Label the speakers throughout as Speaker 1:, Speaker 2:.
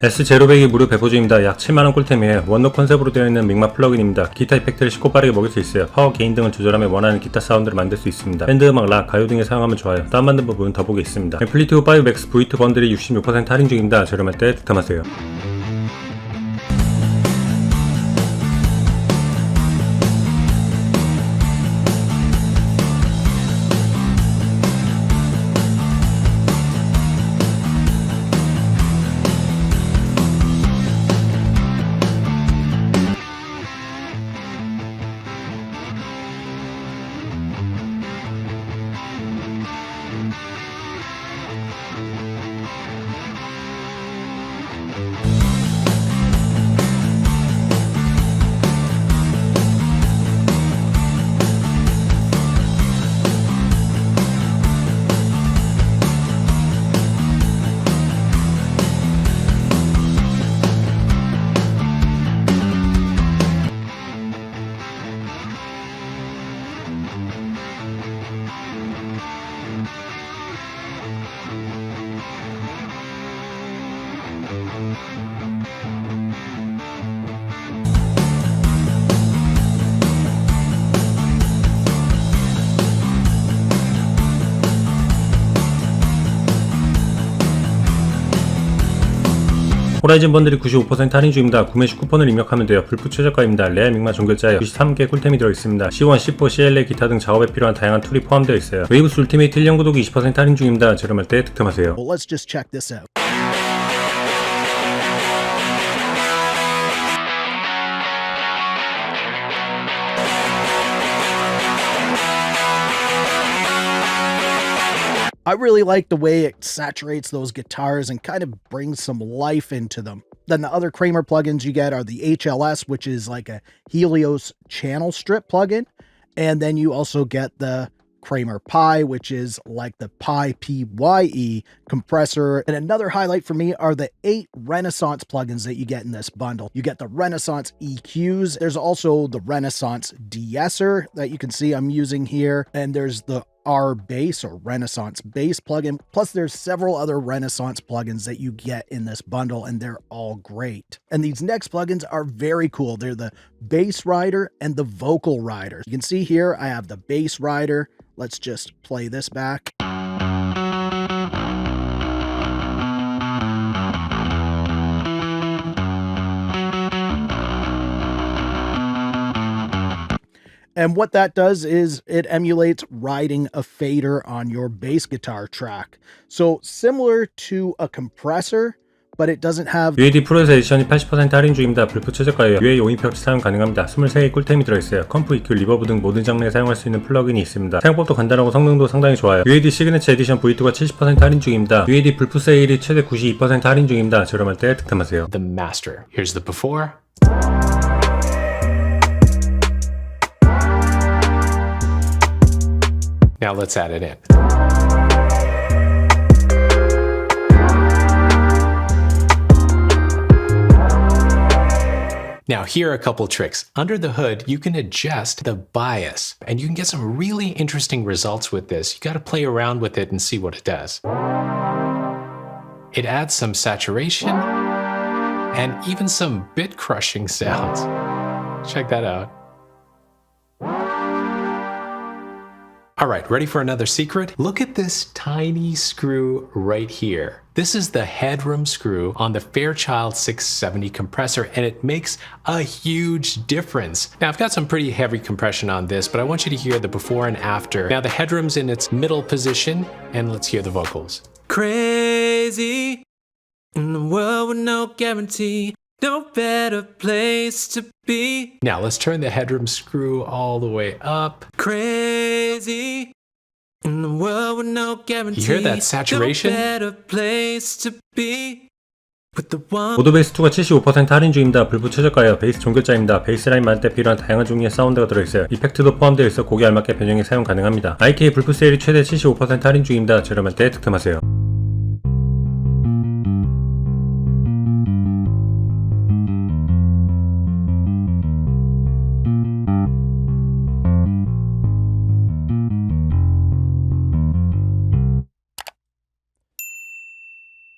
Speaker 1: S0100이 무료 배포 중입니다. 약 7만원 꿀템이에요. 원노 컨셉으로 되어 있는 믹마 플러그인입니다. 기타 이펙트를 쉽고 빠르게 먹일 수 있어요. 파워 게인 등을 조절하며 원하는 기타 사운드를 만들 수 있습니다. 밴드 음악, 락, 가요 등에 사용하면 좋아요. 다운받는 부분 더보기 있습니다. 앰플리튜브 5 맥스 V2 번들이 66% 할인 중입니다. 저렴할 때 득템하세요. 호라이즌 번들이 95% 할인 중입니다. 구매 시 쿠폰을 입력하면 돼요. 불프 최저가입니다. 레아 믹마 종결자에 93개 꿀템이 들어있습니다. C1, C4, CLA 기타 등 작업에 필요한 다양한 툴이 포함되어 있어요. 웨이브스 울티메이트 1년 구독이 20% 할인 중입니다. 저렴할 때 득템하세요.
Speaker 2: Well, let's just check this out. I really like the way it saturates those guitars and kind of brings some life into them. Then the other Kramer plugins you get are the HLS, which is like a Helios channel strip plugin. And then you also get the Kramer Pi, which is like the Pi PYE compressor. And another highlight for me are the 8 Renaissance plugins that you get in this bundle. You get the Renaissance EQs. There's also the Renaissance de-esser that you can see I'm using here. And there's the R bass or Renaissance bass plugin. Plus there's several other Renaissance plugins that you get in this bundle, and they're all great. And these next plugins are very cool. They're the bass rider and the vocal rider. You can see here I have the bass rider. Let's just play this back. And what that does is it emulates riding a fader on your bass guitar track. So similar to a compressor, but it doesn't have...
Speaker 1: UAD Producer Edition이 80% 할인 중입니다. 불프 최저가예요. UA 5인표 없이 사용 가능합니다. 23개 꿀템이 들어있어요. 컴프, EQ, 리버브 등 모든 장르에 사용할 수 있는 플러그인이 있습니다. 사용법도 간단하고 성능도 상당히 좋아요. UAD Signature Edition V2가 70% 할인 중입니다. UAD 불프 세일이 최대 92% 할인 중입니다. 저렴할 때 득템하세요.
Speaker 3: The master. Here's the before. Now let's add it in. Now here are a couple tricks. Under the hood, you can adjust the bias and you can get some really interesting results with this. You got to play around with it and see what it does. It adds some saturation and even some bit crushing sounds. Check that out. All right, ready for another secret? Look at this tiny screw right here. This is the headroom screw on the Fairchild 670 compressor, and it makes a huge difference. Now, I've got some pretty heavy compression on this, but I want you to hear the before and after. Now, the headroom's in its middle position, and let's hear the vocals.
Speaker 4: Crazy in the world with no guarantee. No better place to be.
Speaker 3: Now let's turn the headroom screw all the way up.
Speaker 4: Crazy in the world with no guarantee.
Speaker 3: You hear that saturation?
Speaker 4: No better place to be. With the one.
Speaker 1: 모도 베이스 2가 75% 할인 중입니다. 불프 최저가예요. 베이스 종결자입니다. 베이스 라인 만들 때 필요한 다양한 종류의 사운드가 들어있어요. 이펙트도 포함되어 있어 곡에 알맞게 변형해 사용 가능합니다. IK 불프 세일이 최대 75% 할인 중입니다. 저렴할 때 득템하세요.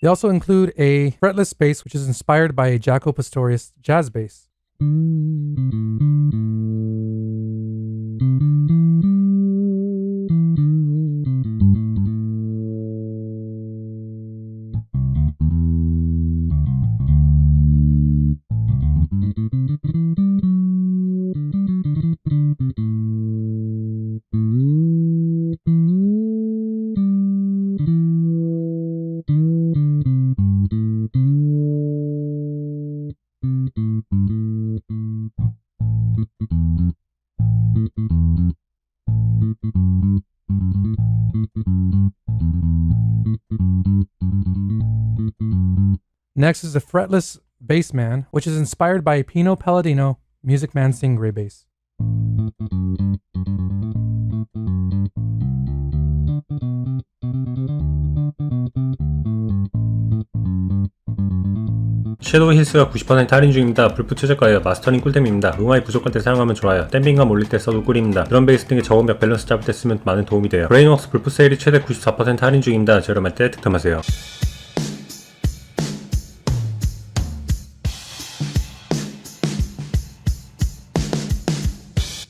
Speaker 5: They also include a fretless bass, which is inspired by a Jaco Pastorius jazz bass. Next is a fretless Bassman, which is inspired by a Pino Palladino Music Man Stingray bass.
Speaker 1: 섀도우 힐스가 90% 할인 중입니다. 불프 최저가예요. 마스터링 꿀템입니다. 음악이 부족할 때 사용하면 좋아요. 댐빙감 올릴 때 써도 꿀입니다. 드럼 베이스 등의 저음벽 밸런스 잡을 때 쓰면 많은 도움이 돼요. 브레인웍스 불프 세일이 최대 94% 할인 중입니다. 저렴할 때 득템하세요.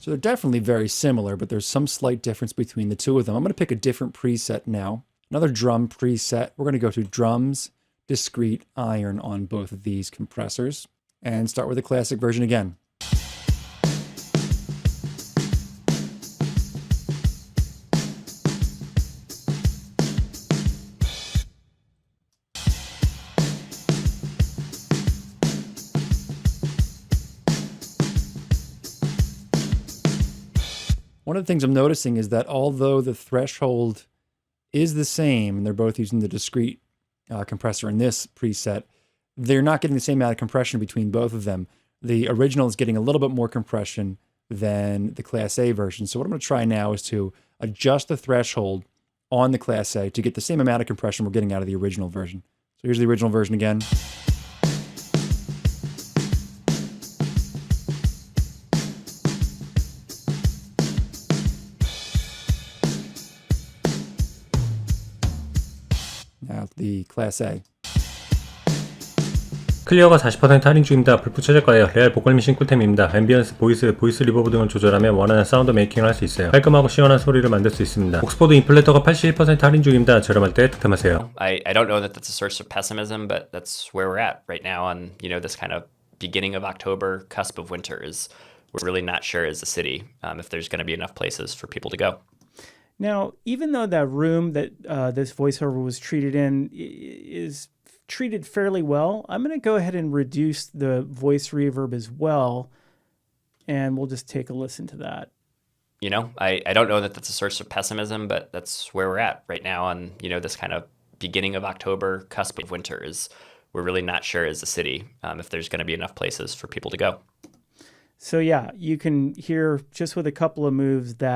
Speaker 6: So they're definitely very similar, but there's some slight difference between the two of them. I'm going to pick a different preset now. Another drum preset. We're going to go to drums, discrete, iron on both of these compressors, and start with the classic version again. One of the things I'm noticing is that although the threshold is the same, and they're both using the discrete compressor in this preset, they're not getting the same amount of compression between both of them. The original is getting a little bit more compression than the Class A version. So what I'm going to try now is to adjust the threshold on the Class A to get the same amount of compression we're getting out of the original version. So here's the original version again. Now the Class A.
Speaker 1: 클리어가 40% 할인 중입니다. 불프 최저가예요. 레알 보컬 미신 꿀템입니다. 앰비언스, 보이스 리버브 등을 조절하면 원하는 사운드 메이킹을 할 수 있어요. 깔끔하고 시원한 소리를 만들 수 있습니다. 옥스포드 인플레터가 81% 할인 중입니다. 저렴할 때 득템하세요.
Speaker 7: I don't know that that's a source of pessimism, but that's where we're at right now on, this kind of beginning of October, cusp of winter is, we're really not sure as a city if there's going to be enough places for people to go.
Speaker 8: Now, even though that room that this voiceover was treated in is treated fairly well, I'm going to go ahead and reduce the voice reverb as well, and we'll just take a listen to that.
Speaker 7: I don't know that that's a source of pessimism, but that's where we're at right now on, this kind of beginning of October, cusp of winter is, we're really not sure as a city if there's going to be enough places for people to go.
Speaker 8: So yeah, you can hear just with a couple of moves that